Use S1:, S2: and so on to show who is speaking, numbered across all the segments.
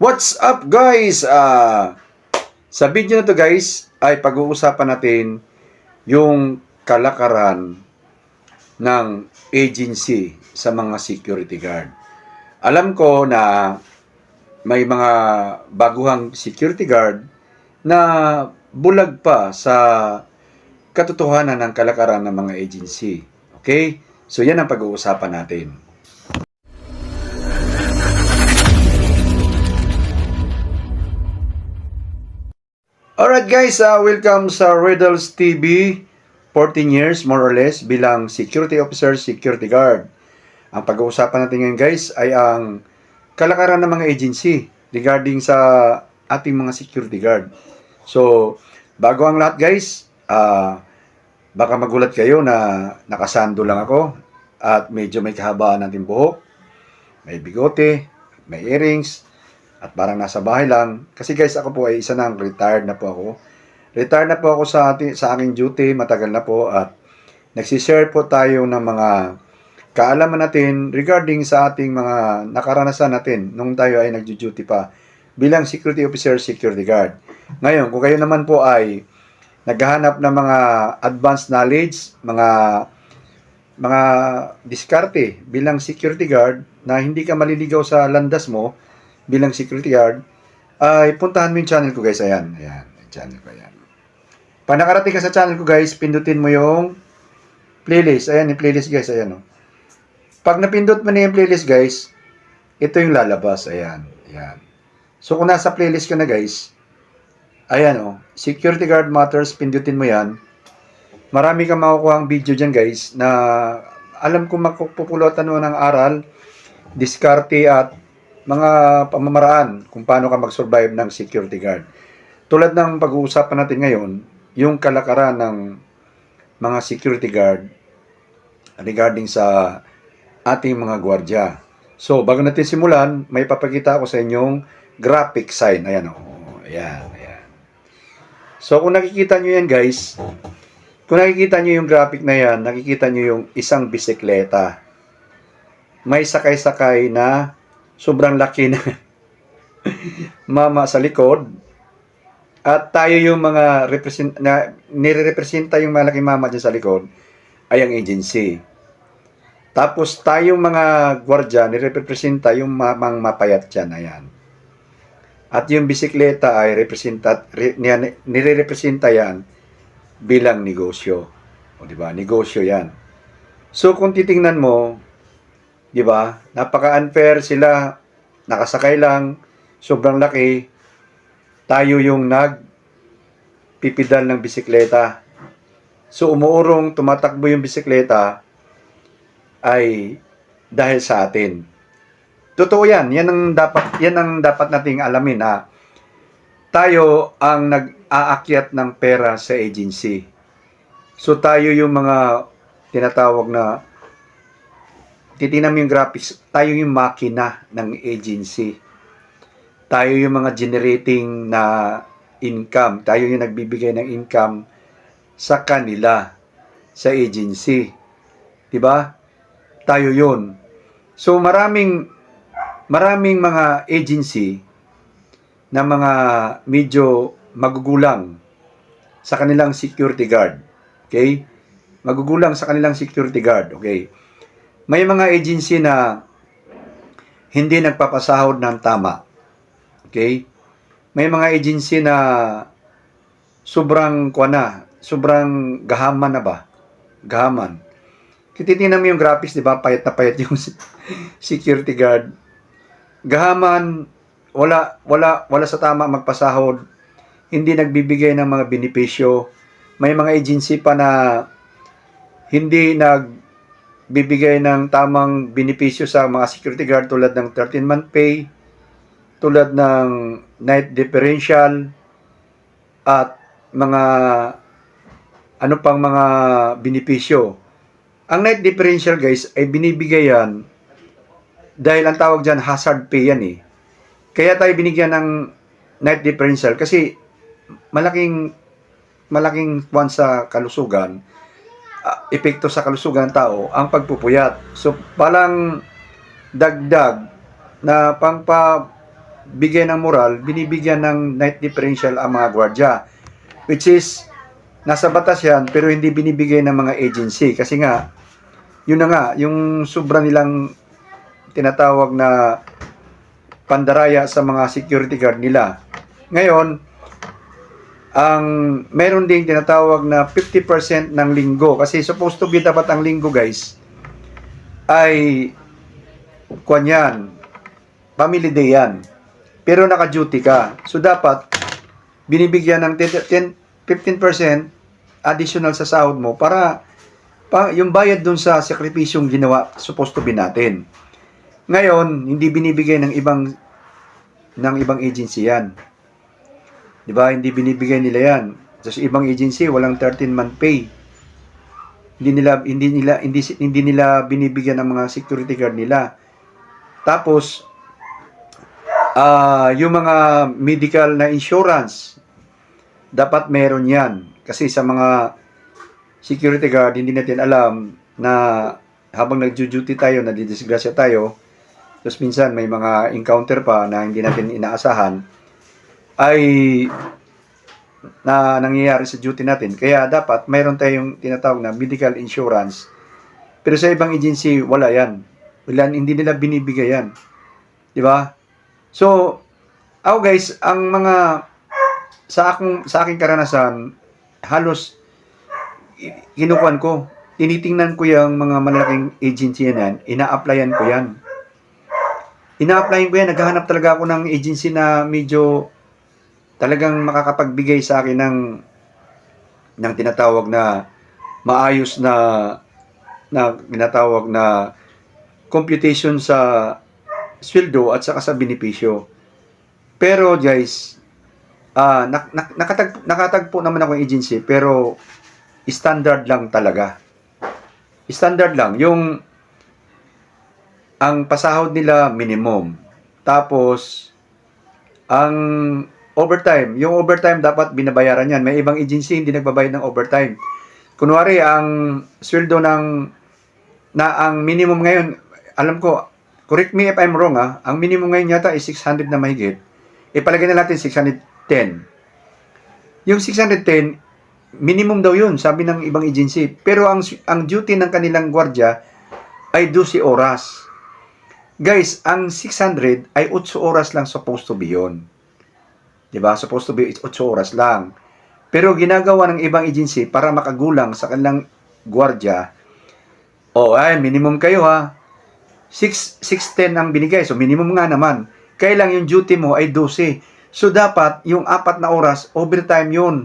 S1: What's up guys? Sa video na to guys ay pag-uusapan natin yung kalakaran ng agency sa mga security guard. Alam ko na may mga baguhang security guard na bulag pa sa katotohanan ng kalakaran ng mga agency. Okay? So yan ang pag-uusapan natin. Alright guys, welcome sa Riddles TV. 14 years more or less bilang security officer, security guard. Ang pag-uusapan natin ngayon guys ay ang kalakaran ng mga agency regarding sa ating mga security guard. So, bago ang lahat guys, baka magulat kayo na nakasando lang ako at medyo may kahabaan natin buhok, may bigote, may earrings, at parang nasa bahay lang. Kasi guys, ako po ay isa nang retired na po ako. Retired na po ako sa aking duty, matagal na po. At nagsishare po tayo ng mga kaalaman natin regarding sa ating mga nakaranasan natin nung tayo ay nagjo-duty pa bilang security officer, security guard. Ngayon, kung kayo naman po ay naghahanap ng mga advanced knowledge, mga diskarte bilang security guard na hindi ka maliligaw sa landas mo bilang security guard, ay puntahan mo yung channel ko guys. Ayan, yung channel ko, ayan. Pag nakarating ka sa channel ko guys, pindutin mo yung playlist. Ayan, yung playlist guys, ayan. Pag napindot mo na yung playlist guys, ito yung lalabas. Ayan, ayan. So kung nasa playlist ka na guys, ayan Security Guard Matters, pindutin mo yan. Marami kang makukuha ang video dyan guys, na alam ko magpupulutan mo ng aral, diskarte at mga pamamaraan kung paano ka mag-survive ng security guard. Tulad ng pag-uusapan natin ngayon, yung kalakaran ng mga security guard regarding sa ating mga gwardya. So, bago natin simulan, may papakita ako sa inyong graphic sign. Ayan ayan. So, kung nakikita nyo yan guys, kung nakikita nyo yung graphic na yan, nakikita nyo yung isang bisikleta. May sakay-sakay na sobrang laki na mama sa likod. At tayo yung mga nire-representa yung malaking mama dyan sa likod ay ang agency. Tapos tayong mga gwardya nire-representa yung mamang mapayat dyan. Ayan. At yung bisikleta ay nire-representa yan bilang negosyo. O diba? Negosyo yan. So kung titingnan mo, diba? Napaka-unfair sila, nakasakay lang, sobrang laki. Tayo yung nagpipidal ng bisikleta. So umuurong, tumatakbo yung bisikleta ay dahil sa atin. Totoo yan. Yan ang dapat nating alamin na tayo ang nag-aakyat ng pera sa agency. So tayo yung mga tinatawag na, titingnan mo yung graphics, tayo yung makina ng agency. Tayo yung mga generating na income. Tayo yung nagbibigay ng income sa kanila, sa agency. Diba? Tayo yun. So maraming mga agency na mga medyo magugulang sa kanilang security guard. Okay? Magugulang sa kanilang security guard. Okay? May mga agency na hindi nagpapasahod ng tama. Okay? May mga agency na sobrang gahaman na ba? Gahaman. Titingnan mo yung graphics, di ba? Payat na payat yung security guard. Gahaman, wala sa tama magpasahod. Hindi nagbibigay ng mga benepisyo. May mga agency pa na hindi bibigay ng tamang benepisyo sa mga security guard tulad ng 13-month pay, tulad ng night differential, at mga ano pang mga benepisyo. Ang night differential guys ay binibigay yan dahil ang tawag dyan hazard pay yan Kaya tayo binigyan ng night differential kasi malaking kwan sa kalusugan, epekto sa kalusugan ng tao ang pagpupuyat. So, palang dagdag na bigay ng moral, binibigyan ng night differential ang mga gwardiya. Which is, nasa batas yan, pero hindi binibigay ng mga agency. Kasi nga, yun na nga, yung sobra nilang tinatawag na pandaraya sa mga security guard nila. Ngayon, ang meron ding tinatawag na 50% ng linggo. Kasi supposed to be dapat ang linggo, guys, ay kuwan yan, family day yan. Pero naka-duty ka. So, dapat binibigyan ng 15% additional sa sahod mo para yung bayad dun sa sakripisyong ginawa, supposed to be natin. Ngayon, hindi binibigay ng ibang agency yan. 'Di ba? Hindi binibigay nila yan. Sa ibang agency, walang 13-month pay. Hindi nila binibigyan ng mga security guard nila. Tapos, yung mga medical na insurance, dapat meron yan. Kasi sa mga security guard, hindi natin alam na habang nag-duty tayo, nadidisgrasya tayo, tapos minsan may mga encounter pa na hindi natin inaasahan, ay na nangyayari sa duty natin. Kaya dapat mayroon tayong tinatawag na medical insurance. Pero sa ibang agency, wala yan. Hindi nila binibigay yan. Di ba? So, ako guys, ang mga sa aking karanasan, halos kinukuhan ko. Tinitingnan ko yung mga malaking agency yan, ina-applyan ko yan. Ina-applyan ko yan, naghahanap talaga ako ng agency na medyo talagang makakapagbigay sa akin ng tinatawag na maayos na tinatawag na computation sa sweldo at saka sa benepisyo. Pero guys, nakatagpo naman ako ng agency, pero standard lang talaga. Standard lang. Ang pasahod nila minimum. Tapos, ang overtime. Yung overtime dapat binabayaran yan. May ibang agency hindi nagbabayad ng overtime. Kunwari, ang sweldo ang minimum ngayon, alam ko, correct me if I'm wrong ang minimum ngayon yata is 600 na mahigit. Ipalagay na natin 610. Yung 610, minimum daw yun, sabi ng ibang agency. Pero ang duty ng kanilang gwardiya ay 12 oras. Guys, ang 600 ay 8 oras lang supposed to be yun. Diba? Supposed to be 8 oras lang. Pero ginagawa ng ibang agency para makagulang sa kanilang gwardiya, minimum kayo 610 ang binigay. So, minimum nga naman. Kailang yung duty mo ay 12. So, dapat yung 4 na oras, overtime yun.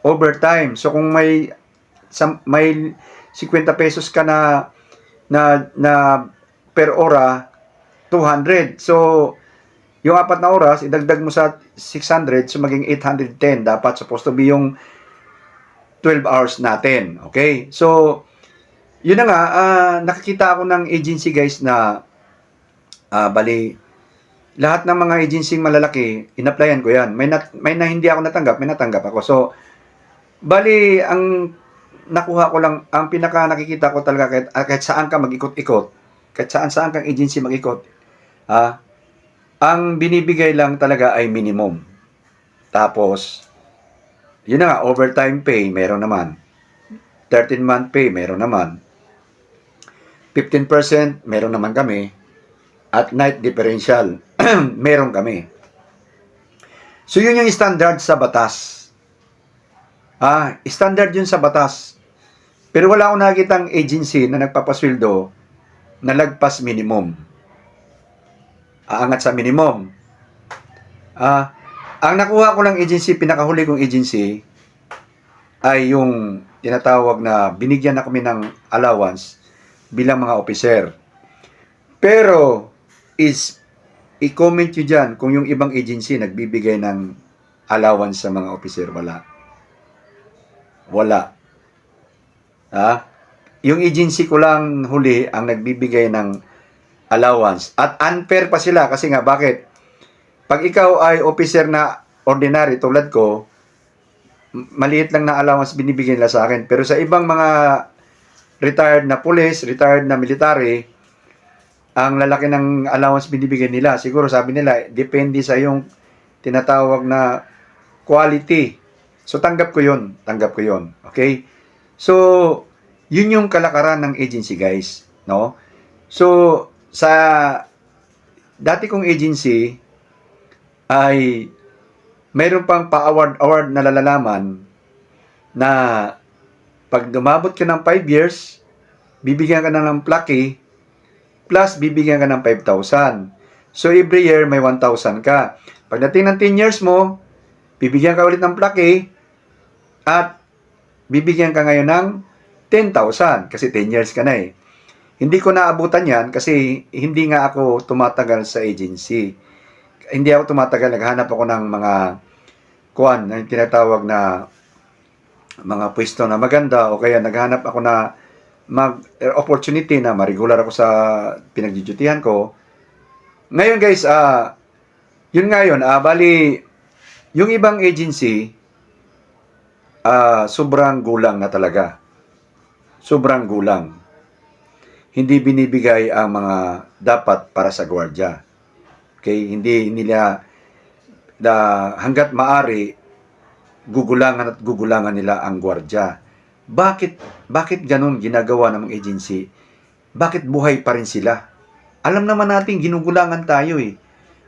S1: Overtime. So, kung may 50 pesos ka na per ora, 200. So, yung 4 na oras, idagdag mo sa 600, so maging 810. Dapat supposed to be yung 12 hours natin. Okay? So, yun na nga, nakikita ako ng agency guys na, bali, lahat ng mga agency malalaki, in-applyan ko yan. May na hindi ako natanggap, may natanggap ako. So, bali, ang nakuha ko lang, ang pinaka nakikita ko talaga kahit saan ka mag-ikot-ikot, kahit saan kang agency mag-ikot, ang binibigay lang talaga ay minimum. Tapos, yun na nga, overtime pay, meron naman. 13-month pay, meron naman. 15%, meron naman kami. At night differential, meron kami. So, yun yung standard sa batas. Standard yun sa batas. Pero wala akong nakikitang agency na nagpapasweldo na lagpas minimum. Aangat sa minimum. Ang nakuha ko ng agency, pinakahuli kong agency, ay yung tinatawag na binigyan na kami ng allowance bilang mga officer. Pero, i-comment nyo dyan kung yung ibang agency nagbibigay ng allowance sa mga officer. Wala. Yung agency ko lang huli ang nagbibigay ng allowance. At unfair pa sila kasi nga, bakit? Pag ikaw ay officer na ordinary tulad ko, maliit lang na allowance binibigyan nila sa akin. Pero sa ibang mga retired na police, retired na military, ang lalaki ng allowance binibigay nila. Siguro sabi nila, depende sa yung tinatawag na quality. So, tanggap ko yun. Tanggap ko yun. Okay? So, yun yung kalakaran ng agency, guys. No? So, sa dati kong agency, ay mayroon pang pa-award na nalalaman na pag dumabot ka ng 5 years, bibigyan ka na ng plaque, plus bibigyan ka ng 5,000. So, every year may 1,000 ka. Pagdating ng 10 years mo, bibigyan ka ulit ng plaque at bibigyan ka ngayon ng 10,000 kasi 10 years ka na eh. Hindi ko naabutan yan kasi hindi nga ako tumatagal sa agency. Hindi ako tumatagal, naghanap ako ng mga kuan, na tinatawag na mga pwesto na maganda o kaya naghanap ako na opportunity na ma-regular ako sa pinagdudutihan ko. Ngayon guys, yun nga yun, bali, yung ibang agency, sobrang gulang na talaga. Sobrang gulang. Hindi binibigay ang mga dapat para sa gwardiya. Okay, hindi nila hangga't maari gugulangan at gugulangan nila ang gwardiya. Bakit ganun ginagawa ng mga agency? Bakit buhay pa rin sila? Alam naman nating ginugulangan tayo eh.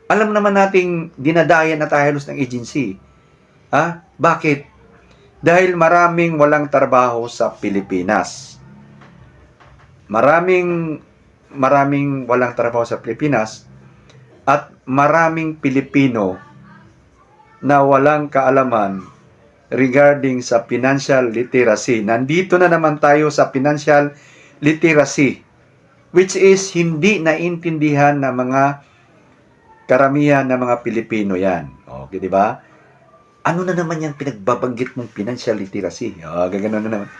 S1: Alam naman nating dinadayan na tayo ng agency. Bakit? Dahil maraming walang trabaho sa Pilipinas. Maraming walang trabaho sa Pilipinas at maraming Pilipino na walang kaalaman regarding sa financial literacy. Nandito na naman tayo sa financial literacy, which is hindi naintindihan ng mga karamihan ng mga Pilipino yan. Okay, di ba? Ano na naman yung pinagbabanggit mong financial literacy? Gagano na naman.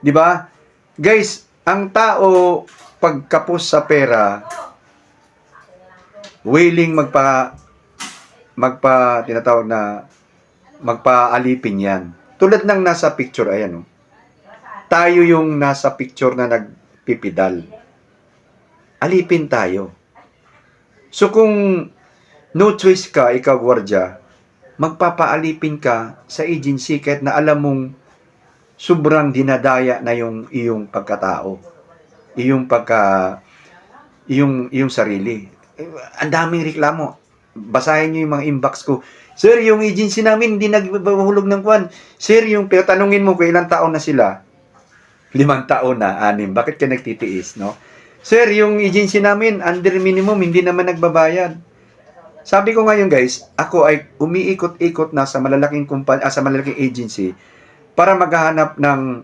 S1: Di ba? Guys, ang tao pagkapos sa pera, willing tinatawag na magpaalipin yan. Tulad ng nasa picture, ayan. Tayo yung nasa picture na nagpipidal. Alipin tayo. So kung no choice ka, ikaw gwardiya, magpapaalipin ka sa agency kahit na alam mong sobrang dinadaya na yung iyong pagkatao. Iyong sarili. Ang daming reklamo. Basahin niyo yung mga inbox ko. Sir, yung agency namin hindi nagbabalog ng kwan. Sir, pero tanungin mo kung ilang taon na sila. 5 taon na, 6. Bakit ka nagtitiis, no? Sir, yung agency namin under minimum, hindi naman nagbabayad. Sabi ko ngayon guys, ako ay umiikot-ikot na sa malalaking sa malalaking agency para maghahanap ng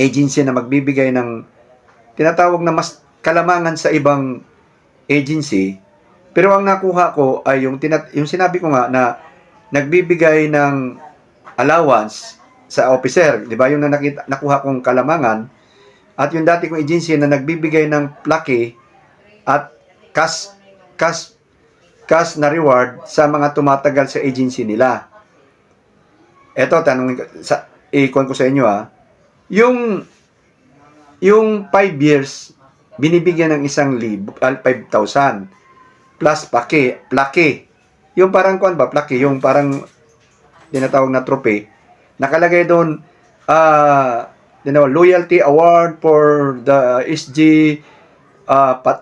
S1: agency na magbibigay ng tinatawag na mas kalamangan sa ibang agency. Pero ang nakuha ko ay yung sinabi ko nga na nagbibigay ng allowance sa officer, 'di ba? Yung nakuha kong kalamangan at yung dati kong agency na nagbibigay ng plaque at cash na reward sa mga tumatagal sa agency nila. Eto, ikon ko sa inyo yung 5 years binibigyan ng 5,000 plus plaque. Yung parang plaque, yung parang tinatawag na trophy. Nakalagay doon loyalty award for the SG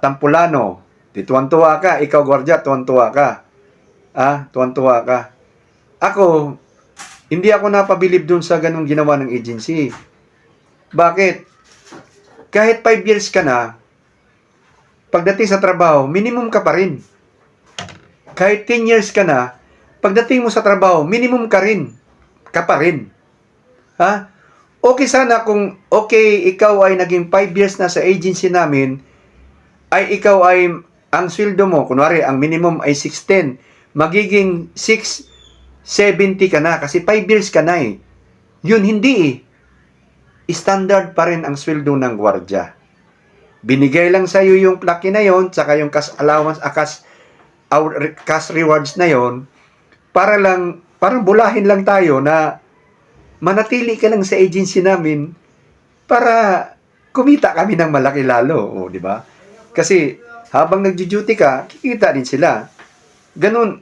S1: Tampulano. Tuwan-tuwa ka, ikaw gwardiya, tuwan-tuwa ka. Tuwan-tuwa ka. Ako, hindi ako napabilib doon sa ganung ginawa ng agency. Bakit? Kahit 5 years ka na, pagdating sa trabaho, minimum ka pa rin. Kahit 10 years ka na, pagdating mo sa trabaho, minimum ka pa rin. Okay sana kung ikaw ay naging 5 years na sa agency namin, ay ikaw ay, ang sweldo mo, kunwari, ang minimum ay 610, magiging 670 ka na, kasi 5 years ka na eh. Yun, hindi eh. Standard pa rin ang sweldo ng gwardiya. Binigay lang sa iyo yung plaque na yon, saka yung cash allowance, cash rewards na yon, parang bulahin lang tayo na manatili ka lang sa agency namin para kumita kami ng malaki lalo, di ba? Kasi habang nagdi-duty ka, kikita din sila. Ganun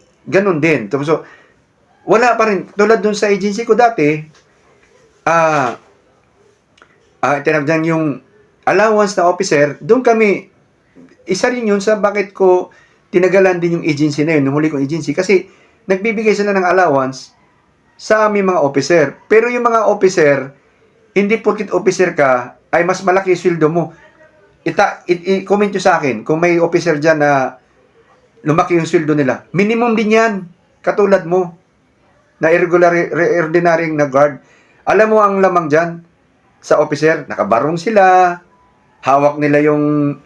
S1: din. So, wala pa rin. Tulad dun sa agency ko dati, tinawag dyan yung allowance na officer, doon kami, isa rin yun sa bakit ko tinagalan din yung agency na yun, yung huli kong agency, kasi nagbibigay sila ng allowance sa aming mga officer. Pero yung mga officer, hindi porkit officer ka, ay mas malaki yung sweldo mo. I-comment nyo sa akin, kung may officer dyan na lumaki yung sweldo nila, minimum din yan, katulad mo, na ordinary na guard. Alam mo ang lamang dyan, sa officer, nakabarong sila, hawak nila yung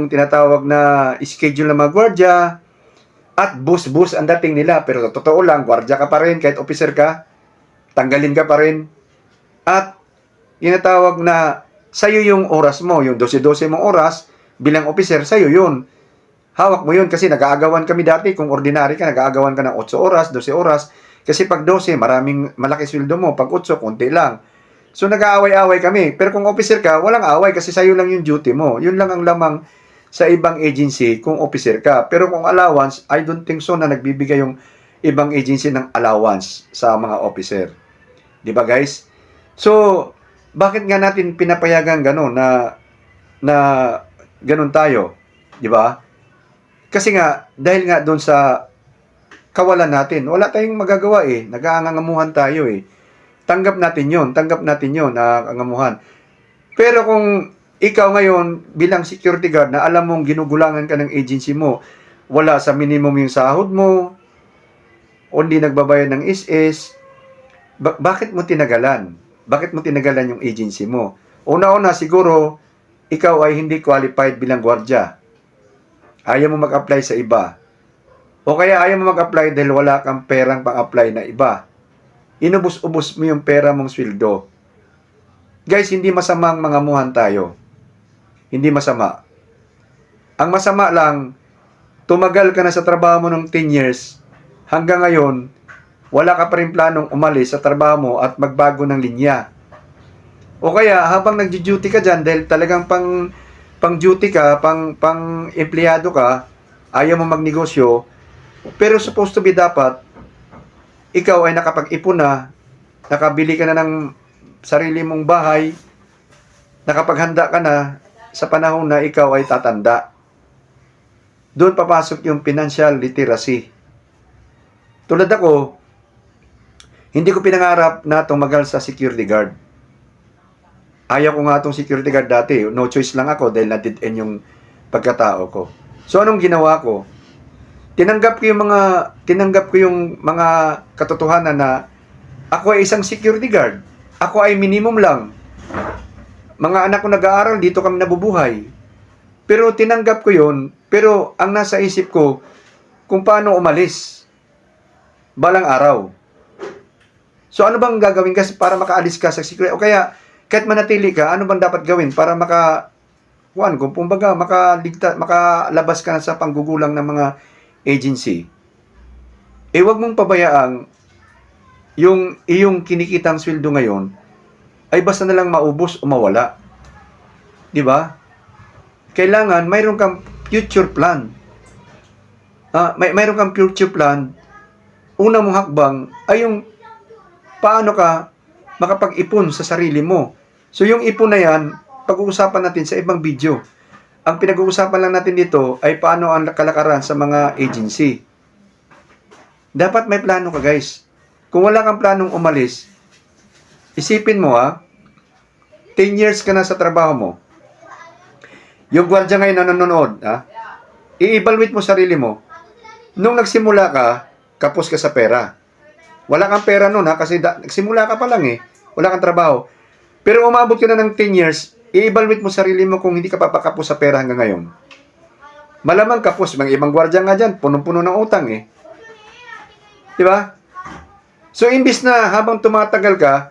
S1: tinatawag na schedule ng mga gwardya, at bus ang dating nila. Pero totoo lang, gwardya ka pa rin, kahit officer ka, tanggalin ka pa rin. At tinatawag na sa'yo yung oras mo, yung 12-12 mong oras, bilang officer, sa'yo yun. Hawak mo yun kasi nag-aagawan kami dati. Kung ordinary ka, nag-aagawan ka ng 8 oras, 12 oras. Kasi pag 12, malaki sweldo mo. Pag 8, konti lang. So, nag-aaway-away kami. Pero kung officer ka, walang away kasi sa'yo lang yung duty mo. Yun lang ang lamang sa ibang agency kung officer ka. Pero kung allowance, I don't think so na nagbibigay yung ibang agency ng allowance sa mga officer. Di ba, guys? So, bakit nga natin pinapayagan gano'n na gano'n tayo? Di ba? Kasi nga, dahil nga doon sa kawalan natin, wala tayong magagawa eh. Nag-aangangamuhan tayo eh. Tanggap natin yun, angamuhan. Pero kung ikaw ngayon, bilang security guard, na alam mong ginugulangan ka ng agency mo, wala sa minimum yung sahod mo, o hindi nagbabayad ng SS, bakit mo tinagalan? Bakit mo tinagalan yung agency mo? Una-una, siguro, ikaw ay hindi qualified bilang gwardya. Ayaw mo mag-apply sa iba. O kaya ayaw mo mag-apply dahil wala kang perang pang-apply na iba. Inubos-ubos mo yung pera mong sweldo. Guys, hindi masamang mangamuhan tayo. Hindi masama. Ang masama lang, tumagal ka na sa trabaho mo ng 10 years, hanggang ngayon, wala ka pa rin planong umalis sa trabaho mo at magbago ng linya. O kaya, habang nag-duty ka dyan, dahil talagang pang-duty ka, pang-empleyado ka, ayaw mo magnegosyo, pero supposed to be dapat, ikaw ay nakapag-ipon na, nakabili ka na ng sarili mong bahay, nakapaghanda ka na sa panahon na ikaw ay tatanda. Doon papasok yung financial literacy. Tulad ako, hindi ko pinangarap na tumagal sa security guard. Ayaw ko nga itong security guard dati. No choice lang ako dahil na-dead-end yung pagkatao ko. So, anong ginawa ko? Tinanggap ko yung mga katotohanan na ako ay isang security guard. Ako ay minimum lang. Mga anak ko nag-aaral, dito kami nabubuhay. Pero tinanggap ko yun, pero ang nasa isip ko, kung paano umalis. Balang araw. So ano bang gagawin kasi para makaalis ka sa security? O kaya, kahit manatili ka, ano bang dapat gawin para makalabas ka na sa panggugulang ng mga agency? Huwag mong pabayaan yung iyong kinikitang sweldo ngayon ay basta na lang maubos o mawala. Di ba? Kailangan mayroon kang future plan. Mayroon kang future plan. Una mong hakbang ay yung paano ka makapag-ipon sa sarili mo. So yung ipon na yan, pag-uusapan natin sa ibang video. Ang pinag-uusapan lang natin dito ay paano ang kalakaran sa mga agency. Dapat may plano ka, guys. Kung wala kang planong umalis, isipin mo 10 years ka na sa trabaho mo. Yung gwardiya ngayon na nanonood, i-evaluate mo sarili mo. Nung nagsimula ka, kapos ka sa pera. Wala kang pera noon kasi nagsimula ka pa lang Wala kang trabaho. Pero umabot ka na ng 10 years, i-evaluate mo sarili mo kung hindi ka papakapos sa pera hanggang ngayon. Malamang kapos. Mga ibang gwardiya nga dyan, punong-puno ng utang Diba? So, imbis na habang tumatagal ka,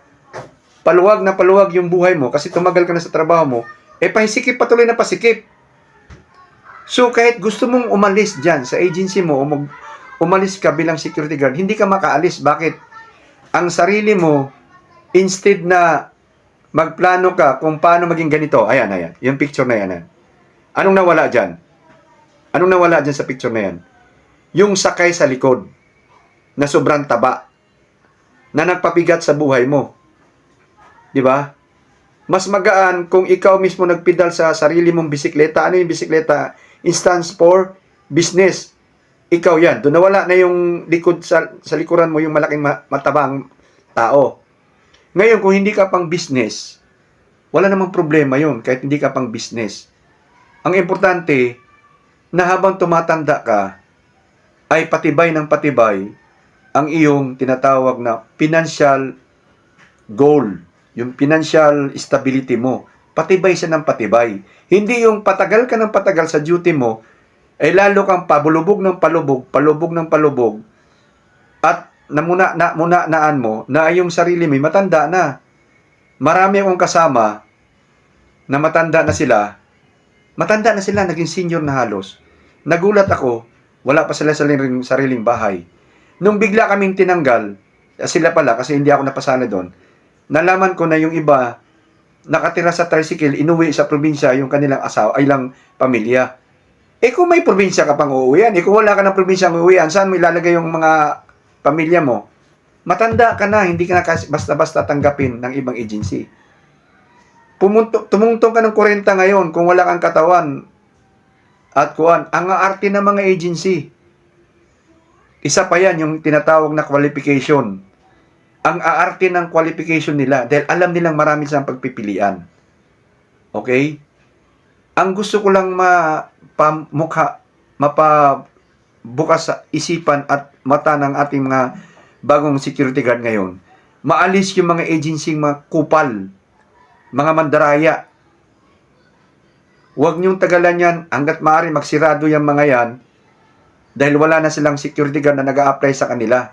S1: paluwag na paluwag yung buhay mo kasi tumagal ka na sa trabaho mo, pasikip patuloy na pasikip. So, kahit gusto mong umalis dyan sa agency mo o umalis ka bilang security guard, hindi ka makaalis. Bakit? Ang sarili mo, instead na magplano ka kung paano maging ganito, ayan, yung picture na yan. Anong nawala dyan? Anong nawala dyan sa picture na yan? Yung sakay sa likod na sobrang taba na nagpabigat sa buhay mo. Di ba? Mas magaan kung ikaw mismo nagpedal sa sarili mong bisikleta. Ano yung bisikleta? It stands for business. Ikaw yan. Doon nawala na yung likod sa likuran mo, yung malaking matabang tao. Ngayon, kung hindi ka pang business, wala namang problema yun kahit hindi ka pang business. Ang importante, na habang tumatanda ka, ay patibay ng patibay ang iyong tinatawag na financial goal, yung financial stability mo. Patibay siya ng patibay. Hindi yung patagal ka ng patagal sa duty mo, ay lalo kang pabulubog ng palubog, palubog ng palubog, at namunaan mo na yung sarili mo matanda na. Marami akong kasama na matanda na sila, naging senior na halos. Nagulat ako, wala pa sila sa sariling bahay. Nung bigla kaming tinanggal, sila pala kasi hindi ako napasali doon, nalaman ko na yung iba, nakatira sa tricycle, inuwi sa probinsya yung kanilang asawa, ay lang pamilya. Kung may probinsya ka pang uuwian, kung wala ka ng probinsya ang uuwian, saan mo ilalagay yung mga pamilya mo? Matanda ka na, hindi ka na basta-basta tanggapin ng ibang agency. Tumungtong ka ng 40 ngayon kung wala kang katawan at kuan, ang aarte ng mga agency. Isa pa yan, yung tinatawag na qualification. Ang aarte ng qualification nila dahil alam nilang marami silang pagpipilian. Okay? Ang gusto ko lang mapabukas sa isipan at mata ng ating mga bagong security guard ngayon, maalis yung mga agency, mga kupal, mga mandaraya. Huwag niyong tagalan yan hanggat maaari magsirado yung mga yan dahil wala na silang security guard na nag-a-apply sa kanila.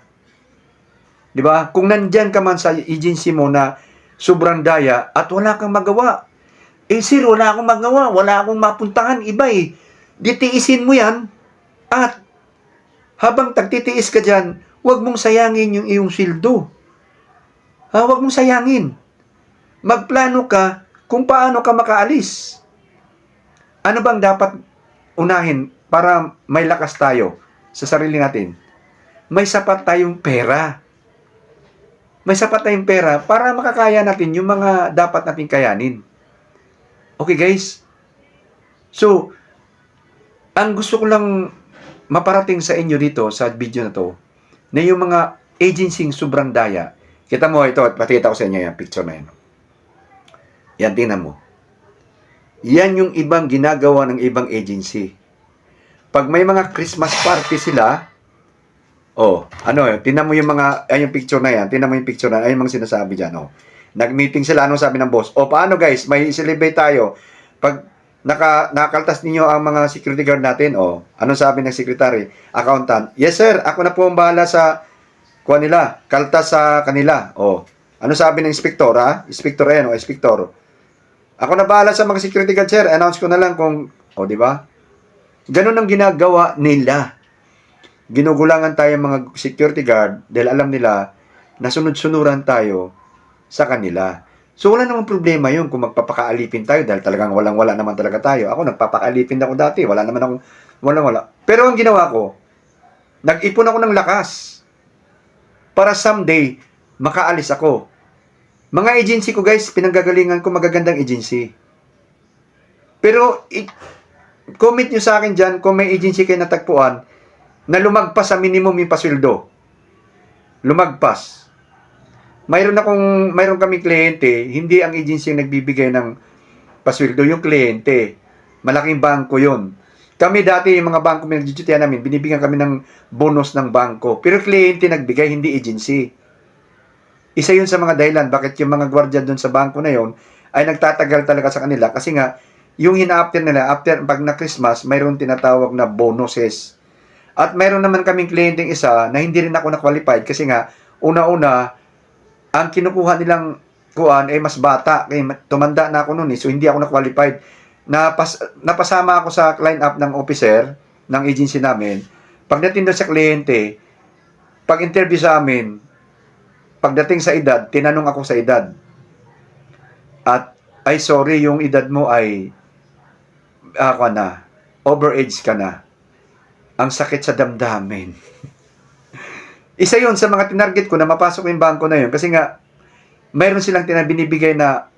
S1: Di ba? Kung nandyan ka man sa agency mo na sobrang daya at wala kang magawa, sir, wala akong magawa, wala akong mapuntahan, iba ditiisin mo yan at habang tagtitiis ka dyan, huwag mong sayangin yung iyong sildo. Huwag mong sayangin. Magplano ka kung paano ka makaalis. Ano bang dapat unahin para may lakas tayo sa sarili natin? May sapat tayong pera. May sapat tayong pera para makakaya natin yung mga dapat nating kayanin. Okay guys? So, ang gusto ko lang maparating sa inyo dito sa video na to, na yung mga agency sobrang daya. Kita mo ito, pakita ko sa inyo yung picture na yan. Yan, tingnan mo. Yan yung ibang ginagawa ng ibang agency. Pag may mga Christmas party sila, tingnan mo yung mga, yung picture na yan, tingnan mo yung picture na, ay yung mga sinasabi dyan, Nag-meeting sila, anong sabi ng boss? Paano guys, may celebrate tayo. Pag nakakaltas ninyo ang mga security guard natin, anong sabi ng secretary? Accountant, yes sir, ako na po ang bahala sa nila, kaltas sa kanila. Ano sabi ng inspector, Inspector inspector. Ako na bahala sa mga security guard sir, announce ko na lang kung, di ba? Ganun ang ginagawa nila. Ginugulangan tayo mga security guard dahil alam nila na sunod-sunuran tayo sa kanila. So, wala namang problema yun kung magpapakaalipin tayo dahil talagang walang-wala naman talaga tayo. Ako, nagpapakaalipin ako dati. Wala naman akong, walang-wala. Pero ang ginawa ko, nag-ipon ako ng lakas para someday, makaalis ako. Mga agency ko, guys, pinanggagalingan ko magagandang agency. Pero, comment nyo sa akin dyan, kung may agency kayo natagpuan, na lumagpas sa minimum yung pasweldo. Lumagpas. Mayroon kaming kliyente, hindi ang agency yung nagbibigay ng pasweldo, yung kliyente. Malaking bangko yun. Kami dati, yung mga bangko pinag-duty namin, binibigyan kami ng bonus ng bangko. Pero kliyente nagbigay, hindi agency. Isa yun sa mga dahilan, bakit yung mga gwardiya doon sa bangko na yun, ay nagtatagal talaga sa kanila. Kasi nga, yung hina-after nila, pag na Christmas, mayroon tinatawag na bonuses. At mayroon naman kaming kliyenteng isa na hindi rin ako na-qualified kasi nga, una-una, ang kinukuha nilang kuan ay mas bata. Tumanda na ako noon so hindi ako na-qualified. Napasama ako sa line-up ng officer ng agency namin. Pagdating doon sa kliyente, pag-interview sa amin, pagdating sa edad, tinanong ako sa edad. At, ay sorry, yung edad mo ay overage ka na. ang sakit sa damdamin. Isa yun sa mga tinarget ko na mapasok yung bangko na yun kasi nga mayroon silang binibigay na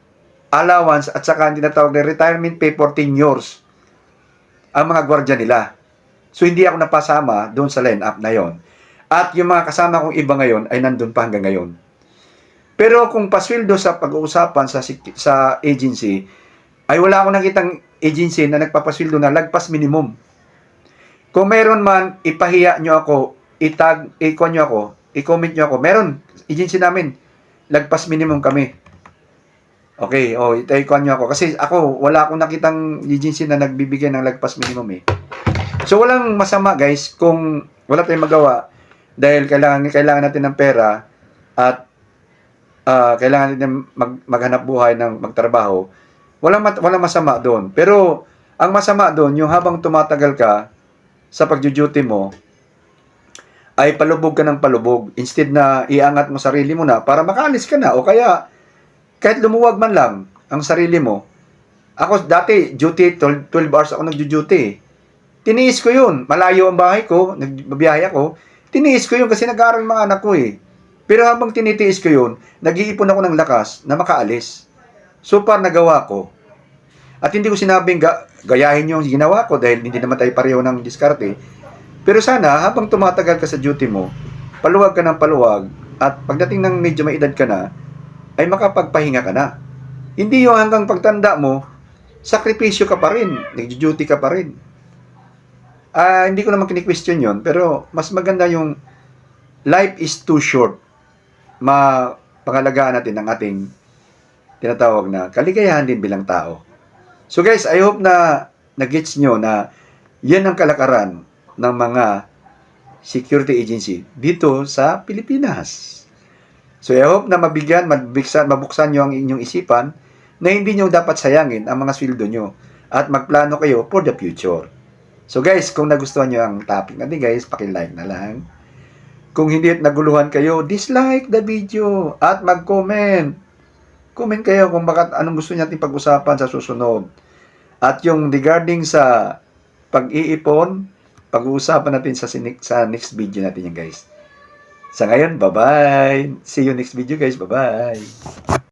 S1: allowance at saka ang tinatawag na retirement pay for 10 years ang mga gwardiya nila. So hindi ako napasama doon sa line-up na yon. At yung mga kasama kong iba ngayon ay nandun pa hanggang ngayon. Pero kung pasweldo sa pag-uusapan sa agency, ay wala akong nakitang agency na nagpapasweldo na lagpas minimum. Kung meron man, ipahiya nyo ako, i-comment nyo ako. Meron, agency namin, lagpas minimum kami. Okay, ikuan nyo ako. Kasi ako, wala akong nakitang agency na nagbibigay ng lagpas minimum eh. So, walang masama guys kung wala tayong magawa dahil kailangan natin ng pera at kailangan natin maghanap buhay ng magtrabaho. Walang masama doon. Pero, ang masama doon, yung habang tumatagal ka sa pagduduty mo, ay palubog ka ng palubog. Instead na iangat mo sarili mo na para makaalis ka na o kaya kahit lumuwag man lang ang sarili mo. Ako dati, duty, 12 hours ako nag-duty. Tiniis ko yun. Malayo ang bahay ko, nagbabiyahe ako. Tiniis ko yun kasi nag-aaral mga anak ko eh. Pero habang tinitiis ko yun, nag-iipon ako ng lakas na makaalis. So far, nagawa ko. At hindi ko sinabing gayahin yung ginawa ko dahil hindi naman tayo pareho ng diskarte. Pero sana, habang tumatagal ka sa duty mo, paluwag ka ng paluwag at pagdating ng medyo may edad ka na, ay makapagpahinga ka na. Hindi yung hanggang pagtanda mo, sakripisyo ka pa rin, nag-duty ka pa rin. Hindi ko naman kini-question yun, pero mas maganda yung life is too short. Pangalagaan natin ang ating tinatawag na kaligayahan din bilang tao. So guys, I hope na nag-gets nyo na yan ang kalakaran ng mga security agency dito sa Pilipinas. So I hope na mabuksan nyo ang inyong isipan na hindi nyo dapat sayangin ang mga sweldo nyo at magplano kayo for the future. So guys, kung nagustuhan nyo ang topic natin guys, paki-like na lang. Kung hindi at naguluhan kayo, dislike the video at mag-comment. Comment kayo kung anong gusto natin pag-usapan sa susunod. At yung regarding sa pag-iipon, pag-uusapan natin sa next video natin yan guys. Sa ngayon, bye-bye. See you next video guys. Bye-bye.